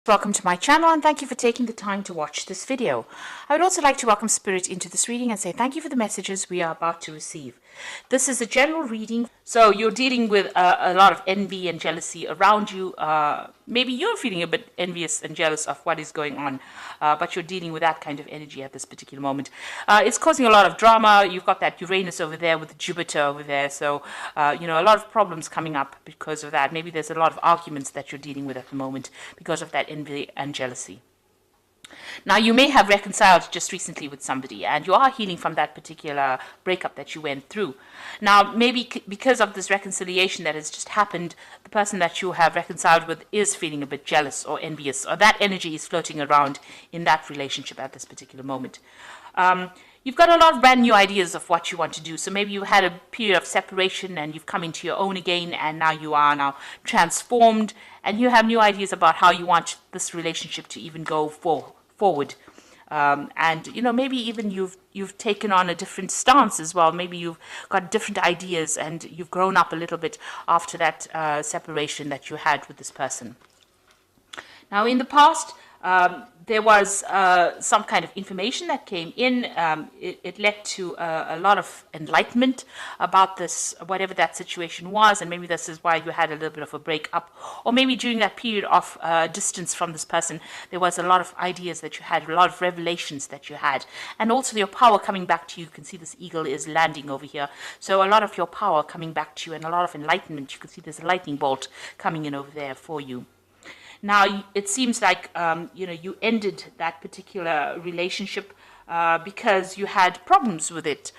Welcome to my channel and thank you for taking the time to watch this video. I would also like to welcome Spirit into this reading and say thank you for the messages we are about to receive. This is a general reading, so you're dealing with a lot of envy and jealousy around you. Maybe you're feeling a bit envious and jealous of what is going on, but you're dealing with that kind of energy at this particular moment. It's causing a lot of drama. You've got that Uranus over there with Jupiter over there, so a lot of problems coming up because of that. Maybe there's a lot of arguments that you're dealing with at the moment because of that envy and jealousy. Now, you may have reconciled just recently with somebody and you are healing from that particular breakup that you went through. Now, maybe because of this reconciliation that has just happened, the person that you have reconciled with is feeling a bit jealous or envious, or that energy is floating around in that relationship at this particular moment. You've got a lot of brand new ideas of what you want to do. So maybe you had a period of separation and you've come into your own again, and now you are now transformed and you have new ideas about how you want this relationship to even go forward. Maybe even you've taken on a different stance as well. Maybe you've got different ideas and you've grown up a little bit after that separation that you had with this person. Now, in the past, there was some kind of information that came in. It led to a lot of enlightenment about this, whatever that situation was, and maybe this is why you had a little bit of a break-up. Or maybe during that period of distance from this person, there was a lot of ideas that you had, a lot of revelations that you had, and also your power coming back to you. You can see this eagle is landing over here. So a lot of your power coming back to you and a lot of enlightenment. You can see there's a lightning bolt coming in over there for you. Now, it seems like, you ended that particular relationship because you had problems with it,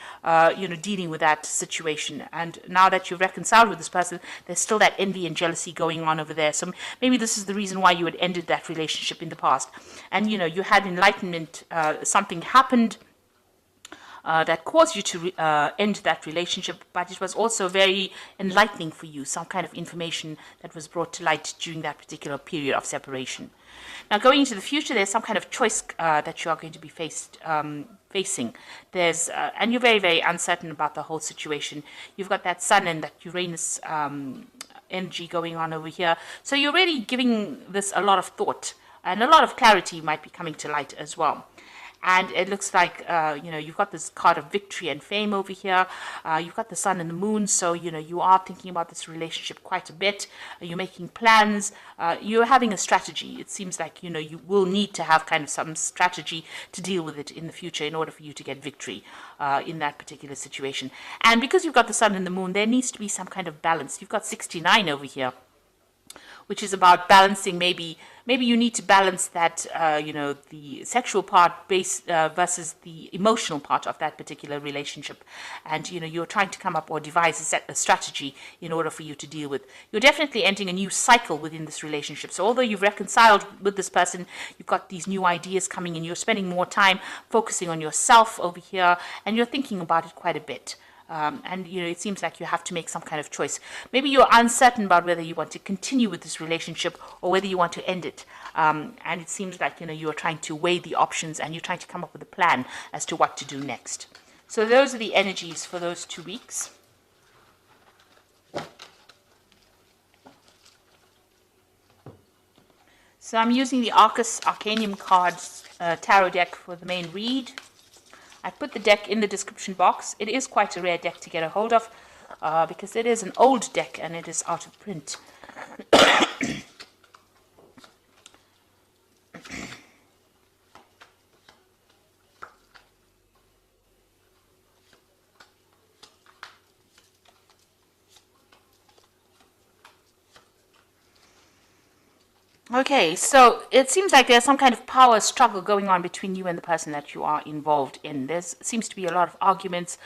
dealing with that situation. And now that you've reconciled with this person, there's still that envy and jealousy going on over there. So maybe this is the reason why you had ended that relationship in the past. And, you had enlightenment, something happened that caused you to end that relationship, but it was also very enlightening for you, some kind of information that was brought to light during that particular period of separation. Now, going into the future, there's some kind of choice that you are going to be facing. And you're very, very uncertain about the whole situation. You've got that Sun and that Uranus energy going on over here. So you're really giving this a lot of thought, and a lot of clarity might be coming to light as well. And it looks like, you've got this card of victory and fame over here. You've got the sun and the moon. So, you are thinking about this relationship quite a bit. You're making plans. You're having a strategy. It seems like, you will need to have kind of some strategy to deal with it in the future in order for you to get victory in that particular situation. And because you've got the sun and the moon, there needs to be some kind of balance. You've got 69 over here, which is about balancing. Maybe you need to balance that, the sexual part versus the emotional part of that particular relationship. And, you're trying to come up or devise a strategy in order for you to deal with. You're definitely entering a new cycle within this relationship. So although you've reconciled with this person, you've got these new ideas coming in. You're spending more time focusing on yourself over here, and you're thinking about it quite a bit. It seems like you have to make some kind of choice. Maybe you're uncertain about whether you want to continue with this relationship or whether you want to end it. And it seems like, you're trying to weigh the options and you're trying to come up with a plan as to what to do next. So those are the energies for those 2 weeks. So I'm using the Arcus Arcanium cards tarot deck for the main read. I put the deck in the description box. It is quite a rare deck to get a hold of because it is an old deck and it is out of print. Okay, so it seems like there's some kind of power struggle going on between you and the person that you are involved in. There seems to be a lot of arguments.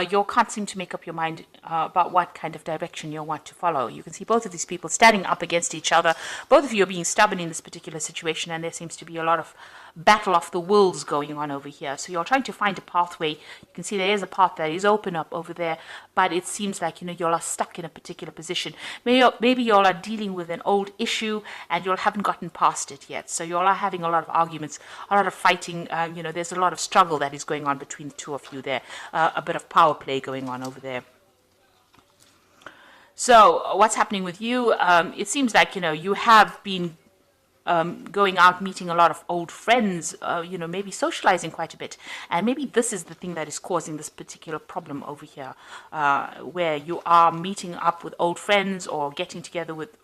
You can't seem to make up your mind about what kind of direction you want to follow. You can see both of these people standing up against each other. Both of you are being stubborn in this particular situation, and there seems to be a lot of battle of the wills going on over here. So you're trying to find a pathway. You can see there is a path that is open up over there, but it seems like, you all are stuck in a particular position. Maybe you all are dealing with an old issue and you haven't gotten past it yet. So you all are having a lot of arguments, a lot of fighting. There's a lot of struggle that is going on between the two of you there. A bit of power play going on over there. So what's happening with you? It seems like, you have been going out, meeting a lot of old friends, maybe socializing quite a bit. And maybe this is the thing that is causing this particular problem over here, where you are meeting up with old friends or getting together with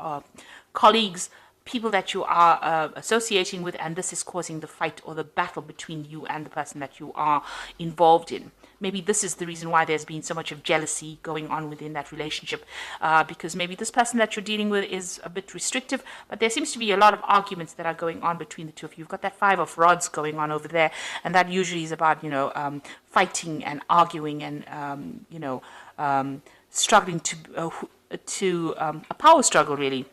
colleagues, people that you are associating with, and this is causing the fight or the battle between you and the person that you are involved in. Maybe this is the reason why there's been so much of jealousy going on within that relationship, because maybe this person that you're dealing with is a bit restrictive, but there seems to be a lot of arguments that are going on between the two of you. You've got that 5 of rods going on over there, and that usually is about, fighting and arguing and, struggling to a power struggle, really,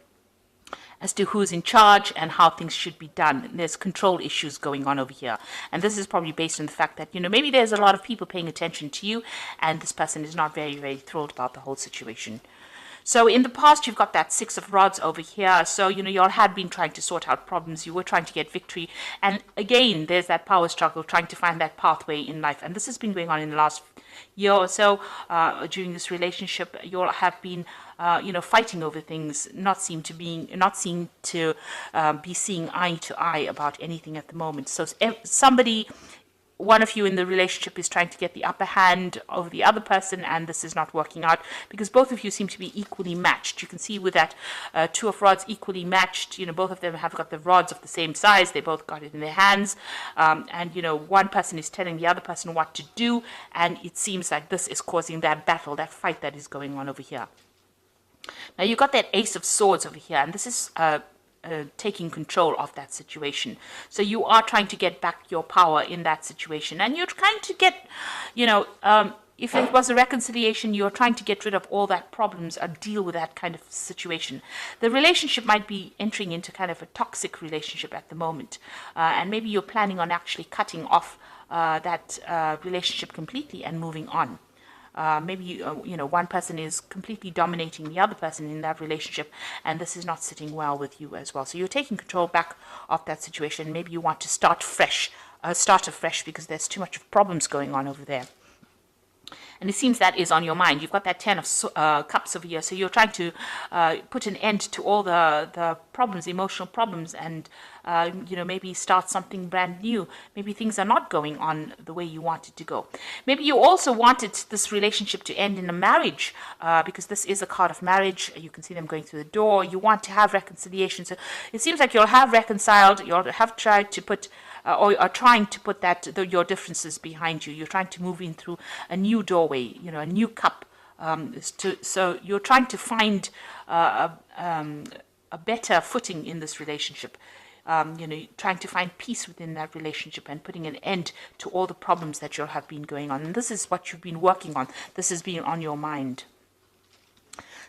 as to who's in charge and how things should be done. There's control issues going on over here. And this is probably based on the fact that, maybe there's a lot of people paying attention to you, and this person is not very, very thrilled about the whole situation. So in the past, you've got that 6 of rods over here. So, you all had been trying to sort out problems. You were trying to get victory. And again, there's that power struggle, trying to find that pathway in life. And this has been going on in the last year or so. During this relationship, you all have been fighting over things, not seem to be seeing eye to eye about anything at the moment. So one of you in the relationship is trying to get the upper hand over the other person, and this is not working out because both of you seem to be equally matched. You can see with that 2 of rods equally matched, both of them have got the rods of the same size. They both got it in their hands. And one person is telling the other person what to do, and it seems like this is causing that battle, that fight that is going on over here. Now you've got that Ace of Swords over here, and this is taking control of that situation. So you are trying to get back your power in that situation, and you're trying to get, if it was a reconciliation, you're trying to get rid of all that problems or deal with that kind of situation. The relationship might be entering into kind of a toxic relationship at the moment, and maybe you're planning on actually cutting off that relationship completely and moving on. Maybe one person is completely dominating the other person in that relationship, and this is not sitting well with you as well. So you're taking control back of that situation. Maybe you want to start afresh because there's too much of problems going on over there. And it seems that is on your mind. You've got that 10 of cups over here. So you're trying to put an end to all the problems, emotional problems, and, maybe start something brand new. Maybe things are not going on the way you want it to go. Maybe you also wanted this relationship to end in a marriage, because this is a card of marriage. You can see them going through the door. You want to have reconciliation. So it seems like you'll have reconciled. You'll have tried to put or are trying to put your differences behind you. You're trying to move in through a new doorway, a new cup. So you're trying to find a better footing in this relationship. Trying to find peace within that relationship and putting an end to all the problems that you'll have been going on. And this is what you've been working on. This has been on your mind.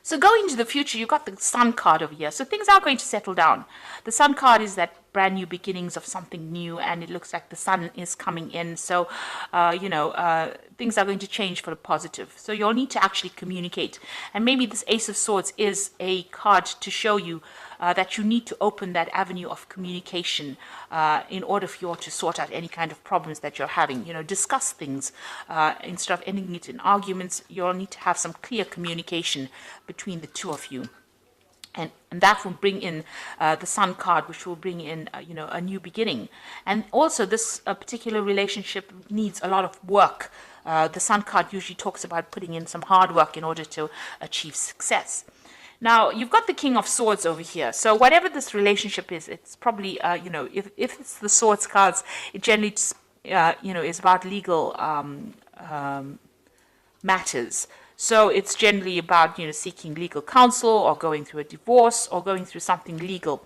So going into the future, you've got the Sun card over here. So things are going to settle down. The Sun card is that brand new beginnings of something new, and it looks like the sun is coming in. So, things are going to change for the positive. So you'll need to actually communicate. And maybe this Ace of Swords is a card to show you that you need to open that avenue of communication in order for you to sort out any kind of problems that you're having. Discuss things instead of ending it in arguments. You'll need to have some clear communication between the two of you. And that will bring in the Sun card, which will bring in, a new beginning. And also, this particular relationship needs a lot of work. The Sun card usually talks about putting in some hard work in order to achieve success. Now, you've got the King of Swords over here. So whatever this relationship is, it's probably, if it's the Swords cards, it generally, is about legal matters. So it's generally about, seeking legal counsel or going through a divorce or going through something legal.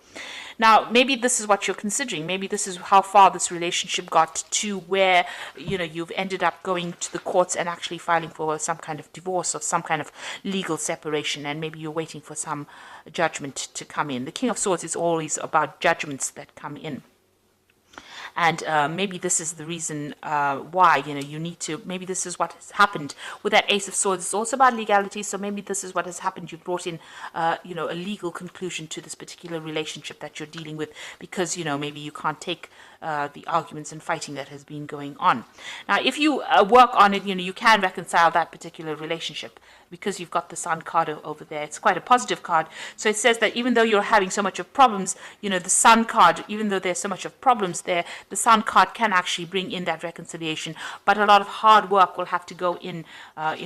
Now, maybe this is what you're considering. Maybe this is how far this relationship got to where, you've ended up going to the courts and actually filing for some kind of divorce or some kind of legal separation. And maybe you're waiting for some judgment to come in. The King of Swords is always about judgments that come in. And maybe this is the reason why, you need to, maybe this is what has happened. With that Ace of Swords, it's also about legality, so maybe this is what has happened. You brought in, a legal conclusion to this particular relationship that you're dealing with because, maybe you can't take the arguments and fighting that has been going on. Now, if you work on it, you can reconcile that particular relationship because you've got the Sun card over there. It's quite a positive card. So it says that even though you're having so much of problems, the Sun card, even though there's so much of problems there, the Sun card can actually bring in that reconciliation. But a lot of hard work will have to go in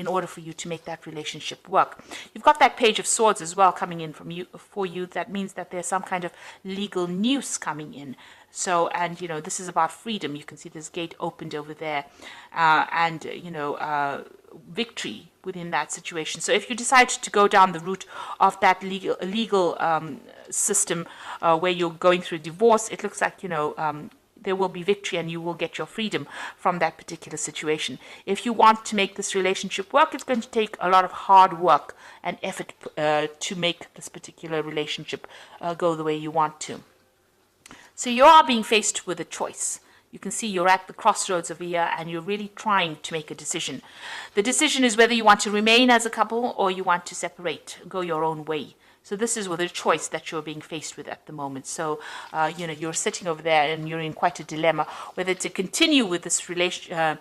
order for you to make that relationship work. You've got that Page of Swords as well coming in for you. That means that there's some kind of legal news coming in. So, and this is about freedom. You can see this gate opened over there, and victory within that situation. So if you decide to go down the route of that legal system where you're going through divorce, it looks like there will be victory and you will get your freedom from that particular situation. If you want to make this relationship work, it's going to take a lot of hard work and effort to make this particular relationship go the way you want to. So you are being faced with a choice. You can see you're at the crossroads of a year and you're really trying to make a decision. The decision is whether you want to remain as a couple or you want to separate, go your own way. So this is with a choice that you're being faced with at the moment. So, you're sitting over there and you're in quite a dilemma, whether to continue with this relation,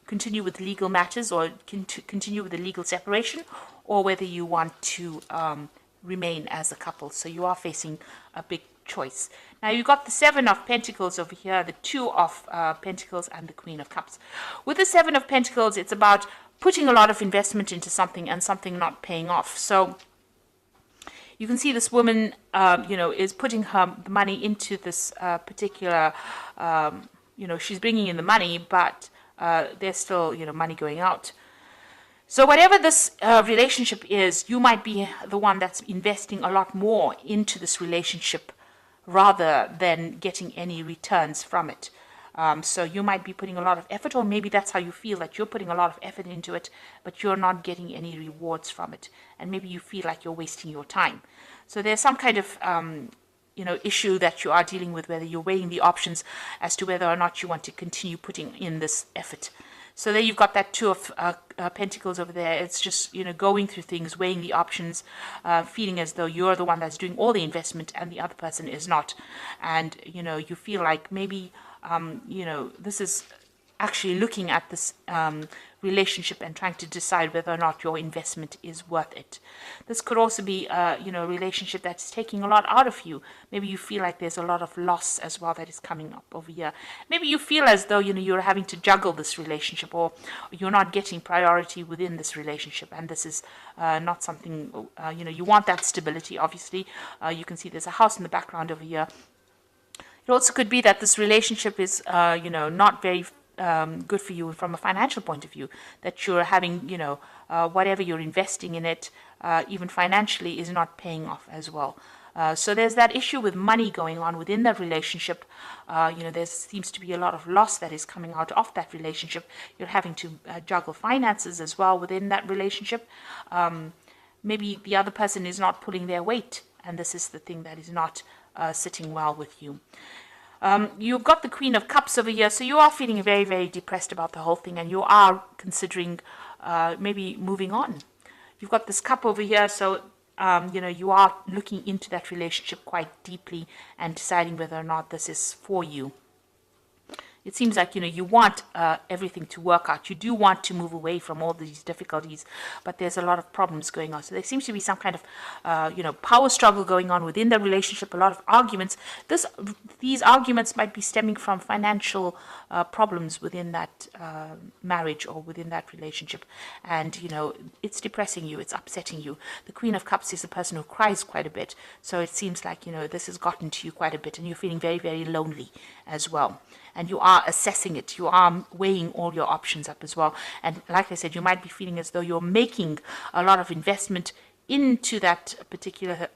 continue with legal matters or continue with the legal separation, or whether you want to remain as a couple. So you are facing a big choice. Now you've got the Seven of Pentacles over here, the Two of Pentacles, and the Queen of Cups. With the Seven of Pentacles, it's about putting a lot of investment into something and something not paying off. So you can see this woman, is putting the money into this particular, she's bringing in the money, but there's still, money going out. So whatever this relationship is, you might be the one that's investing a lot more into this relationship rather than getting any returns from it. So you might be putting a lot of effort, or maybe that's how you feel, that you're putting a lot of effort into it, but you're not getting any rewards from it. And maybe you feel like you're wasting your time. So there's some kind of issue that you are dealing with, whether you're weighing the options as to whether or not you want to continue putting in this effort. So there you've got that Two of Pentacles over there. It's just, going through things, weighing the options, feeling as though you're the one that's doing all the investment and the other person is not. And, you feel like maybe, this is actually looking at this relationship and trying to decide whether or not your investment is worth it. This could also be a relationship that's taking a lot out of you. Maybe you feel like there's a lot of loss as well that is coming up over here. Maybe you feel as though you're having to juggle this relationship, or you're not getting priority within this relationship, and this is not something you want that stability. Obviously, you can see there's a house in the background over here. It also could be that this relationship is not very good for you from a financial point of view, that you're having, whatever you're investing in it, even financially, is not paying off as well. So there's that issue with money going on within that relationship. There seems to be a lot of loss that is coming out of that relationship. You're having to juggle finances as well within that relationship. Maybe the other person is not pulling their weight, and this is the thing that is not sitting well with you. You've got the Queen of Cups over here, so you are feeling very, very depressed about the whole thing, and you are considering maybe moving on. You've got this Cup over here, so you are looking into that relationship quite deeply and deciding whether or not this is for you. It seems like, you want everything to work out. You do want to move away from all these difficulties, but there's a lot of problems going on. So there seems to be some kind of, power struggle going on within the relationship, a lot of arguments. These arguments might be stemming from financial problems within that marriage or within that relationship. And, it's depressing you, it's upsetting you. The Queen of Cups is a person who cries quite a bit. So it seems like, this has gotten to you quite a bit, and you're feeling very, very lonely as well. And you are assessing it. You are weighing all your options up as well. And like I said, you might be feeling as though you're making a lot of investment into that particular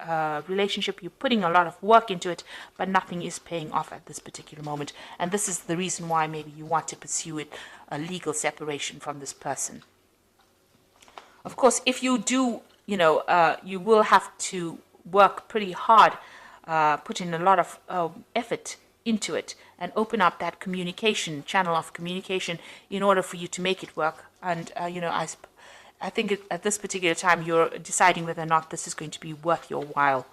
relationship. You're putting a lot of work into it, but nothing is paying off at this particular moment. And this is the reason why maybe you want to pursue a legal separation from this person. Of course, if you do, you will have to work pretty hard, put in a lot of effort into it, and open up that channel of communication in order for you to make it work. And I think at this particular time you're deciding whether or not this is going to be worth your while,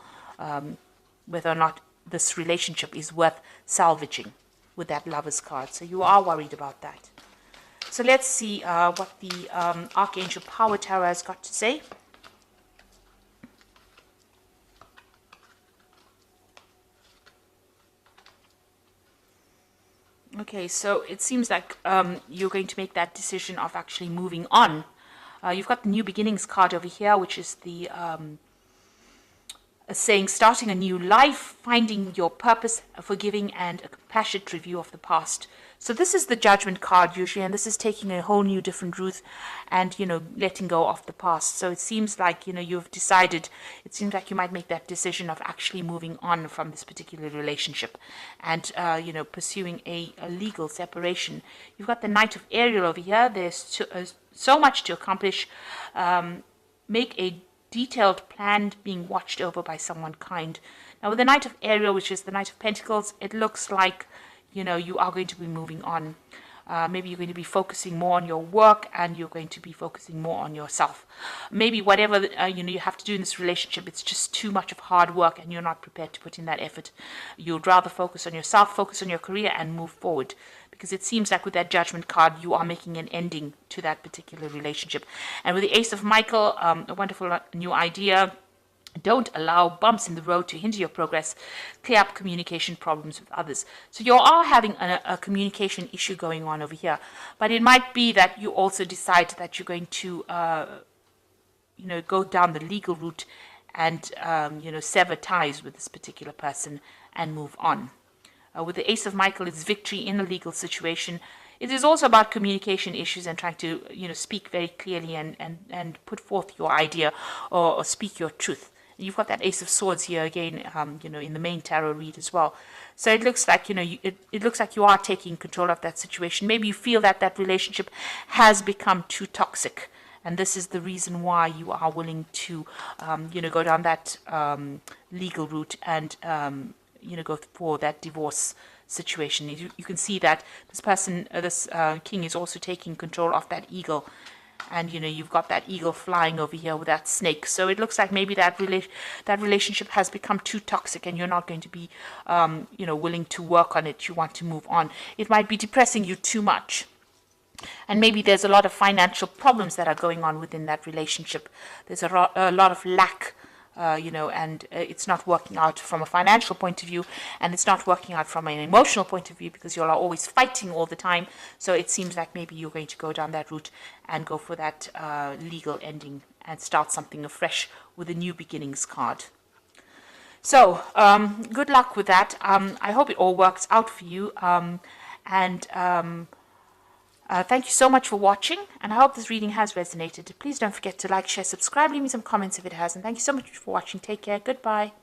whether or not this relationship is worth salvaging with that Lover's card. So you are worried about that. So let's see what the Archangel Power Tarot has got to say. Okay, so it seems like you're going to make that decision of actually moving on. You've got the New Beginnings card over here, which is the saying starting a new life, finding your purpose, forgiving, and a compassionate review of the past. So this is the Judgment card usually, and this is taking a whole new different route and, letting go of the past. So it seems like, you've decided, it seems like you might make that decision of actually moving on from this particular relationship and, pursuing a legal separation. You've got the Knight of Ariel over here. There's so much to accomplish. Make a detailed plan being watched over by someone kind. Now with the Knight of Ariel, which is the Knight of Pentacles, it looks like you are going to be moving on. Maybe you're going to be focusing more on your work, and you're going to be focusing more on yourself. Maybe whatever you have to do in this relationship, it's just too much of hard work and you're not prepared to put in that effort. You'd rather focus on yourself, focus on your career, and move forward. Because it seems like with that Judgment card, you are making an ending to that particular relationship. And with the Ace of Michael, a wonderful new idea. Don't allow bumps in the road to hinder your progress. Clear up communication problems with others. So you are having a communication issue going on over here. But it might be that you also decide that you're going to, go down the legal route and, sever ties with this particular person and move on. With the Ace of Michael, it's victory in a legal situation. It is also about communication issues and trying to, speak very clearly and put forth your idea or speak your truth. You've got that Ace of Swords here again, in the main tarot read as well. So it looks like, it looks like you are taking control of that situation. Maybe you feel that that relationship has become too toxic. And this is the reason why you are willing to, go down that legal route and, go for that divorce situation. You can see that this person, this king, is also taking control of that eagle. And, you've got that eagle flying over here with that snake. So it looks like maybe that relationship has become too toxic and you're not going to be, willing to work on it. You want to move on. It might be depressing you too much. And maybe there's a lot of financial problems that are going on within that relationship. There's a lot of lack. And it's not working out from a financial point of view, and it's not working out from an emotional point of view because you're always fighting all the time. So it seems like maybe you're going to go down that route and go for that legal ending and start something afresh with a New Beginnings card. So good luck with that. I hope it all works out for you. Thank you so much for watching, and I hope this reading has resonated. Please don't forget to like, share, subscribe, leave me some comments if it has, and thank you so much for watching. Take care. Goodbye.